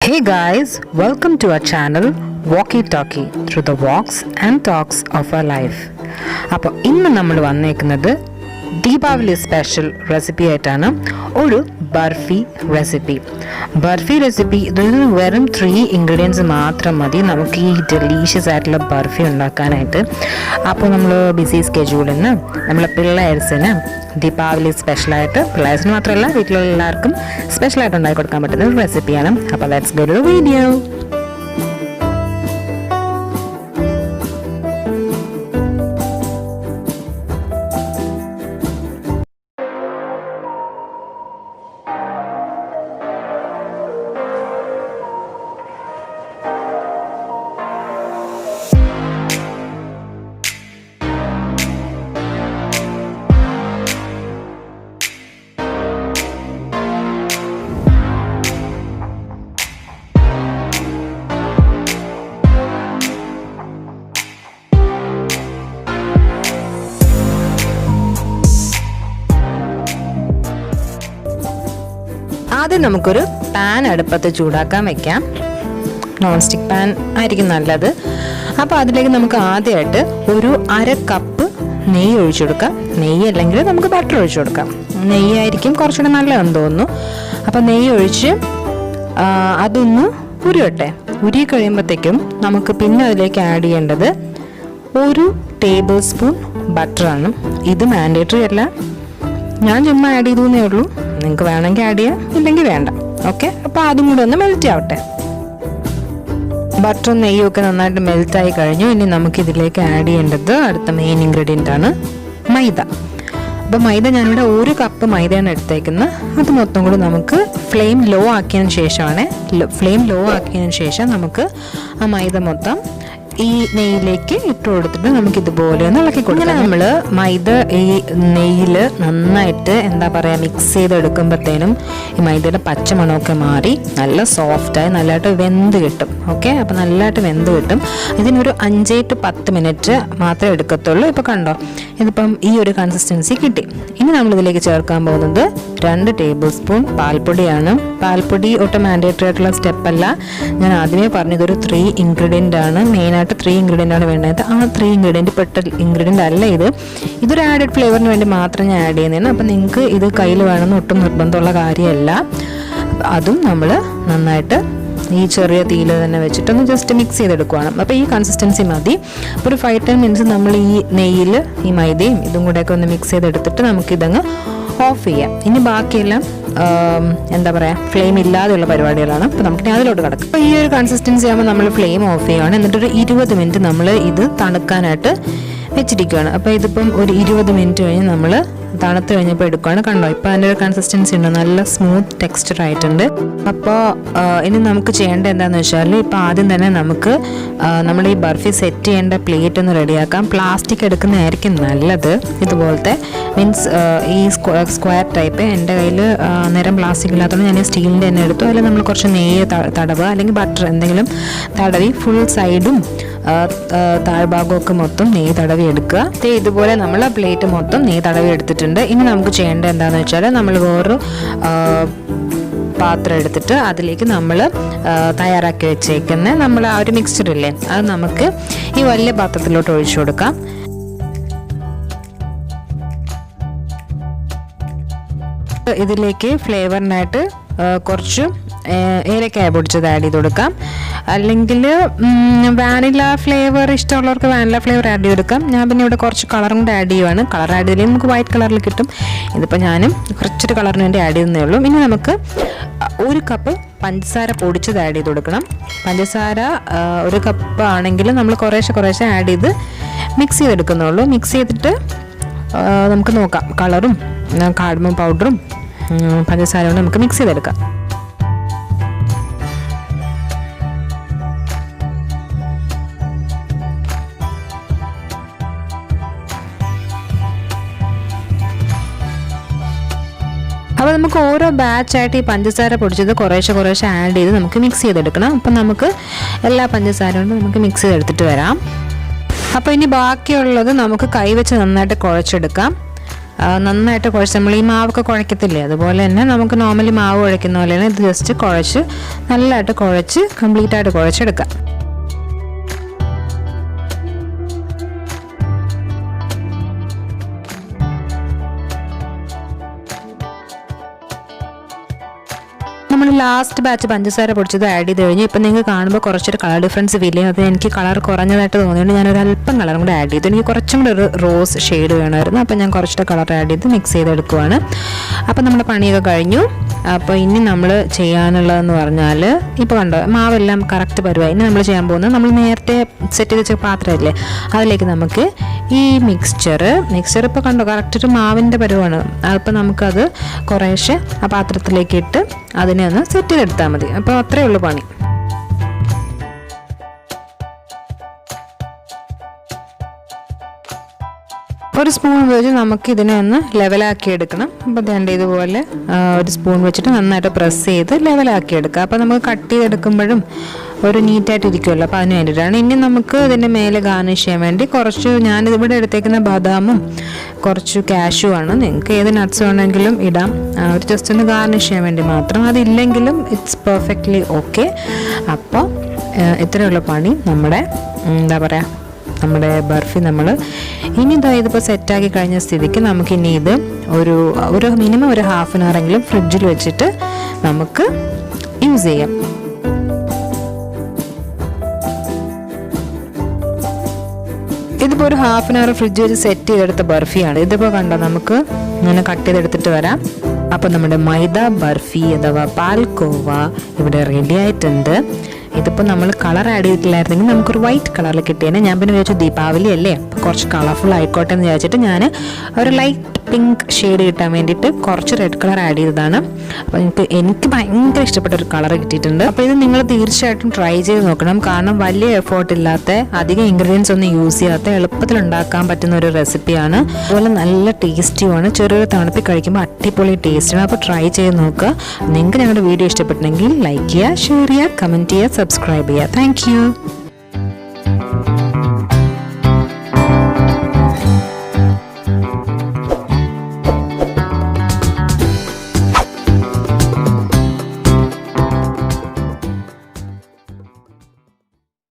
Hey guys, welcome to our channel Walkie Talkie through the walks and talks of our life. അപ്പോൾ ഇന്ന് നമ്മൾ വന്നേക്കുന്നത് Deepavali special recipe ആയിട്ടാണ്. ഒരു ബർഫി റെസിപ്പി ഇതിൽ വെറും 3 ഇൻഗ്രീഡിയൻസ് മാത്രം മതി നമുക്ക് ഈ ഡെലീഷ്യസ് ആയിട്ടുള്ള ബർഫി ഉണ്ടാക്കാനായിട്ട്. അപ്പോൾ നമ്മൾ ബിസി സ്കെഡ്യൂളിൽ നിന്ന് നമ്മളെ പിള്ളേഴ്സിന് ദീപാവലി സ്പെഷ്യലായിട്ട്, പിള്ളേഴ്സിന് മാത്രമല്ല വീട്ടിലുള്ള എല്ലാവർക്കും സ്പെഷ്യലായിട്ട് ഉണ്ടാക്കി കൊടുക്കാൻ പറ്റുന്ന ഒരു റെസിപ്പിയാണ്. അപ്പോൾ ലെറ്റ്സ് ഗോ ടു വീഡിയോ. ആദ്യം നമുക്കൊരു പാൻ അടുപ്പത്ത് ചൂടാക്കാൻ വെക്കാം. നോൺ സ്റ്റിക്ക് പാൻ ആയിരിക്കും നല്ലത്. അപ്പോൾ അതിലേക്ക് നമുക്ക് ആദ്യമായിട്ട് ഒരു 1/2 കപ്പ് നെയ്യ് ഒഴിച്ചു കൊടുക്കാം. നെയ്യ് അല്ലെങ്കിൽ നമുക്ക് ബട്ടർ ഒഴിച്ചു കൊടുക്കാം. നെയ്യായിരിക്കും കുറച്ചുകൂടെ നല്ലതെന്ന് തോന്നുന്നു. അപ്പോൾ നെയ്യ് ഒഴിച്ച് അതൊന്ന് ഉരുകി കഴിയുമ്പോഴത്തേക്കും നമുക്ക് പിന്നെ അതിലേക്ക് ആഡ് ചെയ്യേണ്ടത് 1 ടേബിൾ സ്പൂൺ ബട്ടറാണ്. ഇത് മാൻഡേറ്ററി അല്ല, ഞാൻ ചുമ്മാ ആഡ് ചെയ്തേ ഉള്ളൂ. നിങ്ങൾക്ക് വേണമെങ്കിൽ ആഡ് ചെയ്യാം, ഇല്ലെങ്കിൽ വേണ്ട. ഓക്കെ, അപ്പോൾ അതും കൂടെ ഒന്ന് മെൽറ്റ് ആവട്ടെ. ബട്ടറും നെയ്യും ഒക്കെ നന്നായിട്ട് മെൽറ്റായി കഴിഞ്ഞു. ഇനി നമുക്കിതിലേക്ക് ആഡ് ചെയ്യേണ്ടത് അടുത്ത മെയിൻ ഇൻഗ്രീഡിയൻ്റ് ആണ് മൈദ. അപ്പോൾ മൈദ ഞാനിവിടെ 1 കപ്പ് മൈദയാണ് എടുത്തേക്കുന്നത്. അത് മൊത്തം കൂടി നമുക്ക് ഫ്ലെയിം ലോ ആക്കിയതിന് ശേഷം നമുക്ക് ആ മൈദ മൊത്തം ഈ നെയ്യിലേക്ക് ഇട്ട് കൊടുത്തിട്ട് നമുക്ക് ഇതുപോലെ ഒന്ന് ഇളക്കി കൊടുക്കാം. നമ്മൾ മൈദ ഈ നെയ്യിൽ നന്നായിട്ട് മിക്സ് ചെയ്തെടുക്കുമ്പോഴത്തേനും ഈ മൈദയുടെ പച്ചമണമൊക്കെ മാറി നല്ല സോഫ്റ്റായി നല്ലതായിട്ട് വെന്ത് കിട്ടും. ഓക്കെ, അപ്പോൾ നല്ലതായിട്ട് വെന്ത് കിട്ടും. ഇതിനൊരു 5 to 10 മിനിറ്റ് മാത്രമേ എടുക്കത്തുള്ളൂ. ഇപ്പോൾ കണ്ടോ, ഇതിപ്പം ഈ ഒരു കൺസിസ്റ്റൻസി കിട്ടി. ഇനി നമ്മളിതിലേക്ക് ചേർക്കാൻ പോകുന്നത് 2 ടേബിൾ സ്പൂൺ പാൽപ്പൊടിയാണ്. പാൽപ്പൊടി ഒട്ടും മാൻഡേറ്ററി ആയിട്ടുള്ള സ്റ്റെപ്പല്ല. ഞാൻ ആദ്യമേ പറഞ്ഞതൊരു 3 ഇൻഗ്രീഡിയൻ്റ് ആണ്. മെയിനായിട്ട് 3 ഇൻഗ്രീഡിയൻ്റ് ആണ് വേണ്ടത്. ആ 3 ഇൻഗ്രീഡിയൻ്റ് പെട്ട ഇൻഗ്രീഡിയൻ്റ് അല്ല ഇതൊരു ആഡഡ് ഫ്ലേവറിന് വേണ്ടി മാത്രം ഞാൻ ആഡ് ചെയ്യുന്നതാണ്. അപ്പം നിങ്ങൾക്ക് ഇത് കയ്യിൽ വേണമെന്ന് ഒട്ടും നിർബന്ധമുള്ള കാര്യമല്ല. അതും നമ്മൾ നന്നായിട്ട് ഈ ചെറിയ തീയിൽ തന്നെ വെച്ചിട്ടൊന്ന് ജസ്റ്റ് മിക്സ് ചെയ്തെടുക്കുകയാണ്. അപ്പോൾ ഈ കൺസിസ്റ്റൻസി മതി. അപ്പോൾ ഒരു 5-10 മിനിറ്റ്സ് നമ്മൾ ഈ നെയ്യിൽ ഈ മൈദയും ഇതും കൂടെയൊക്കെ ഒന്ന് മിക്സ് ചെയ്തെടുത്തിട്ട് നമുക്കിതങ്ങ് ഓഫ് ചെയ്യാം. ഇനി ബാക്കിയെല്ലാം ഫ്ലെയിം ഇല്ലാതെയുള്ള പരിപാടികളാണ്. അപ്പോൾ നമുക്ക് അതിലോട്ട് കിടക്കും. അപ്പോൾ ഈ ഒരു കൺസിസ്റ്റൻസി ആകുമ്പോൾ നമ്മൾ ഫ്ലെയിം ഓഫ് ചെയ്യുകയാണ്. എന്നിട്ടൊരു 20 മിനിറ്റ് നമ്മൾ ഇത് തണുക്കാനായിട്ട് വെച്ചിരിക്കുകയാണ്. അപ്പോൾ ഇതിപ്പം ഒരു 20 മിനിറ്റ് കഴിഞ്ഞ് നമ്മൾ തണുത്ത് കഴിഞ്ഞപ്പോൾ എടുക്കുകയാണ്. കണ്ടോ, ഇപ്പോൾ അതിൻ്റെ ഒരു കൺസിസ്റ്റൻസി ഉണ്ട്, നല്ല സ്മൂത്ത് ടെക്സ്ചർ ആയിട്ടുണ്ട്. അപ്പോൾ ഇനി നമുക്ക് ചെയ്യേണ്ടത് എന്താണെന്ന് വെച്ചാൽ, ഇപ്പോൾ ആദ്യം തന്നെ നമുക്ക് നമ്മൾ ഈ ബർഫി സെറ്റ് ചെയ്യേണ്ട പ്ലേറ്റ് ഒന്ന് റെഡിയാക്കാം. പ്ലാസ്റ്റിക് എടുക്കുന്നതായിരിക്കും നല്ലത്. ഇതുപോലത്തെ മീൻസ് ഈ സ്ക്വയർ ടൈപ്പ്. എൻ്റെ കയ്യിൽ നേരം പ്ലാസ്റ്റിക് ഇല്ലാത്തതുകൊണ്ട് ഞാൻ സ്റ്റീലിൻ്റെ തന്നെ എടുത്തു. അതിൽ നമ്മൾ കുറച്ച് നെയ്യ് തടവുക, അല്ലെങ്കിൽ ബട്ടർ എന്തെങ്കിലും തടവി ഫുൾ സൈഡും താഴ്ഭാഗമൊക്കെ മൊത്തം നെയ്യ് തടവി എടുക്കുക. ഇതുപോലെ നമ്മൾ ആ പ്ലേറ്റ് മൊത്തം നെയ്യ് തടവി എടുത്തിട്ടുണ്ട്. ഇനി നമുക്ക് ചെയ്യേണ്ടത് എന്താണെന്ന് വെച്ചാൽ, നമ്മൾ വേറൊരു പാത്രം എടുത്തിട്ട് അതിലേക്ക് നമ്മൾ തയ്യാറാക്കി വെച്ചേക്കുന്ന നമ്മൾ ആ ഒരു മിക്സ്ചർ ഇല്ലേ, അത് നമുക്ക് ഈ വലിയ പാത്രത്തിലോട്ട് ഒഴിച്ചു കൊടുക്കാം. ഇതിലേക്ക് ഫ്ലേവറിനായിട്ട് കുറച്ച് ഏലക്കായ പൊടിച്ചത് ആഡ് ചെയ്ത് കൊടുക്കാം. അല്ലെങ്കിൽ വാനില ഫ്ലേവർ ഇഷ്ടമുള്ളവർക്ക് വാനില ഫ്ലേവർ ആഡ് ചെയ്ത് കൊടുക്കാം. ഞാൻ പിന്നെ ഇവിടെ കുറച്ച് കളറും കൂടെ ആഡ് ചെയ്യുവാണ്. കളർ ആഡ് ചെയ്താൽ നമുക്ക് വൈറ്റ് കളറിൽ കിട്ടും. ഇതിപ്പോൾ ഞാനും കുറച്ചൊരു കളറിന് വേണ്ടി ആഡ് ചെയ്യുന്നേ ഉള്ളൂ. ഇനി നമുക്ക് 1 കപ്പ് പഞ്ചസാര പൊടിച്ചത് ആഡ് ചെയ്ത് കൊടുക്കണം. പഞ്ചസാര 1 കപ്പ് ആണെങ്കിൽ നമ്മൾ കുറേശ്ശെ ആഡ് ചെയ്ത് മിക്സ് ചെയ്തെടുക്കുന്നുള്ളൂ. മിക്സ് ചെയ്തിട്ട് നമുക്ക് നോക്കാം. കളറും കാർഡമം പൗഡറും പഞ്ചസാര കൊണ്ട് നമുക്ക് മിക്സ് ചെയ്തെടുക്കാം. അപ്പോൾ നമുക്ക് ഓരോ ബാച്ചായിട്ട് ഈ പഞ്ചസാര പൊടിച്ചത് കുറേശ്ശെ ആഡ് ചെയ്ത് നമുക്ക് മിക്സ് ചെയ്തെടുക്കണം. അപ്പം നമുക്ക് എല്ലാ പഞ്ചസാര കൊണ്ട് നമുക്ക് മിക്സ് ചെയ്തെടുത്തിട്ട് വരാം. അപ്പോൾ ഇനി ബാക്കിയുള്ളത് നമുക്ക് കൈവച്ച് നന്നായിട്ട് കുഴച്ചെടുക്കാം. നന്നായിട്ട് കുഴച്ച് നമ്മൾ ഈ മാവൊക്കെ കുഴക്കത്തില്ലേ അതുപോലെ തന്നെ നമുക്ക് നോർമലി മാവ് കുഴക്കുന്ന പോലെ തന്നെ ഇത് ജസ്റ്റ് കുഴച്ച് നല്ലതായിട്ട് കുഴച്ച് കംപ്ലീറ്റായിട്ട് കുഴച്ചെടുക്കാം. നമ്മൾ ലാസ്റ്റ് ബാച്ച് പഞ്ചസാര പൊടിച്ചത് ആഡ് ചെയ്ത് കഴിഞ്ഞു. ഇപ്പം നിങ്ങൾക്ക് കാണുമ്പോൾ കുറച്ചൊരു കളർ ഡിഫറൻസ് ഫീൽ ചെയ്യും. അത് എനിക്ക് കളർ കുറഞ്ഞതായിട്ട് തോന്നിയുകൊണ്ട് ഞാനൊരു അല്പം കളറും കൂടെ ആഡ് ചെയ്തു. എനിക്ക് കുറച്ചും കൂടെ ഒരു റോസ് ഷെയ്ഡ് വേണമായിരുന്നു. അപ്പോൾ ഞാൻ കുറച്ചിട്ട് കളർ ആഡ് ചെയ്ത് മിക്സ് ചെയ്തെടുക്കുവാണ്. അപ്പോൾ നമ്മുടെ പണിയൊക്കെ കഴിഞ്ഞു. അപ്പോൾ ഇനി നമ്മൾ ചെയ്യാനുള്ളതെന്ന് പറഞ്ഞാൽ ഇപ്പോൾ കണ്ടോ മാവെല്ലാം കറക്റ്റ് പരുവായി. ഇനി നമ്മൾ ചെയ്യാൻ പോകുന്നത് നമ്മൾ നേരത്തെ സെറ്റ് ചെയ്ത് വെച്ച പാത്രമില്ലേ അതിലേക്ക് നമുക്ക് ഈ മിക്സ്ചർ ഇപ്പോൾ കണ്ടോ കറക്റ്റ് ഒരു മാവിൻ്റെ പരുവാണ്. അപ്പോൾ നമുക്കത് കുറേശ്ശെ ആ പാത്രത്തിലേക്ക് ഇട്ട് അതിനെ ഒന്ന് സെറ്റ് ചെയ്തെടുത്താൽ മതി. അപ്പോൾ അത്രയേ ഉള്ളൂ പണി. ഒരു സ്പൂൺ വെച്ച് നമുക്ക് ഇതിനെ ഒന്ന് ലെവലാക്കി എടുക്കണം. അപ്പോൾ വേണ്ട ഇതുപോലെ ഒരു സ്പൂൺ വെച്ചിട്ട് നന്നായിട്ട് പ്രസ് ചെയ്ത് ലെവലാക്കി എടുക്കുക. അപ്പോൾ നമുക്ക് കട്ട് ചെയ്തെടുക്കുമ്പോഴും ഒരു നീറ്റായിട്ട് ഇരിക്കുമല്ലോ. അപ്പോൾ അതിന് വേണ്ടിയിട്ടാണ്. ഇനി നമുക്ക് ഇതിൻ്റെ മേലെ ഗാർണിഷ് ചെയ്യാൻ വേണ്ടി കുറച്ച് ഞാനിവിടെ എടുത്തേക്കുന്ന ബദാമും കുറച്ച് കാഷ്യൂ ആണ്. നിങ്ങൾക്ക് ഏത് നട്ട്സ് വേണമെങ്കിലും ഇടാം. ഒരു ജസ്റ്റ് ഒന്ന് ഗാർണിഷ് ചെയ്യാൻ വേണ്ടി മാത്രം. അതില്ലെങ്കിലും ഇറ്റ്സ് പെർഫെക്റ്റ്ലി ഓക്കെ. അപ്പോൾ ഇത്രയുള്ള പണി നമ്മുടെ എന്താ പറയുക നമ്മുടെ ബർഫി നമ്മൾ ഇനി ഇതിപ്പോൾ സെറ്റാക്കി കഴിഞ്ഞ സ്ഥിതിക്ക് നമുക്കിനി ഇത് ഒരു മിനിമം ഒരു ഹാഫ് ആൻ അവർ എങ്കിലും ഫ്രിഡ്ജിൽ വെച്ചിട്ട് നമുക്ക് യൂസ് ചെയ്യാം. ഇതിപ്പോൾ ഒരു ഹാഫ് ആൻ അവർ ഫ്രിഡ്ജ് വെച്ച് സെറ്റ് ചെയ്തെടുത്ത ബർഫിയാണ്. ഇതിപ്പോൾ കണ്ടോ നമുക്ക് ഇങ്ങനെ കട്ട് ചെയ്തെടുത്തിട്ട് വരാം. അപ്പോൾ നമ്മുടെ മൈദ ബർഫി അഥവാ പാൽക്കോവ ഇവിടെ റെഡി ആയിട്ടുണ്ട്. ഇതിപ്പോൾ നമ്മൾ കളർ ആഡ് ചെയ്തിട്ടില്ലായിരുന്നെങ്കിൽ നമുക്കൊരു വൈറ്റ് കളറിൽ കിട്ടിയേനെ. ഞാൻ പിന്നെ വിചാരിച്ചു ദീപാവലി അല്ലേ അപ്പോൾ കുറച്ച് കളർഫുൾ ആയിക്കോട്ടെ എന്ന് വിചാരിച്ചിട്ട് ഞാൻ ഒരു ലൈറ്റ് പിങ്ക് ഷെയ്ഡ് കിട്ടാൻ വേണ്ടിയിട്ട് കുറച്ച് റെഡ് കളർ ആഡ് ചെയ്തതാണ്. അപ്പോൾ എനിക്ക് ഭയങ്കര ഇഷ്ടപ്പെട്ട ഒരു കളർ കിട്ടിയിട്ടുണ്ട്. അപ്പോൾ ഇത് നിങ്ങൾ തീർച്ചയായിട്ടും ട്രൈ ചെയ്ത് നോക്കണം. കാരണം വലിയ എഫേർട്ട് ഇല്ലാത്ത അധികം ഇൻഗ്രീഡിയൻസ് ഒന്നും യൂസ് ചെയ്യാത്ത എളുപ്പത്തിൽ ഉണ്ടാക്കാൻ പറ്റുന്ന ഒരു റെസിപ്പിയാണ്. അതുപോലെ നല്ല ടേസ്റ്റിയുമാണ്. ചെറിയൊരു തണുപ്പിൽ കഴിക്കുമ്പോൾ അടിപൊളി ടേസ്റ്റാണ്. അപ്പോൾ ട്രൈ ചെയ്ത് നോക്കുക. നിങ്ങൾക്ക് ഞങ്ങളുടെ വീഡിയോ ഇഷ്ടപ്പെട്ടെങ്കിൽ ലൈക്ക് ചെയ്യുക, ഷെയർ ചെയ്യുക, കമൻറ്റ് ചെയ്യുക, സബ്സ്ക്രൈബ് ചെയ്യുക. Thank you.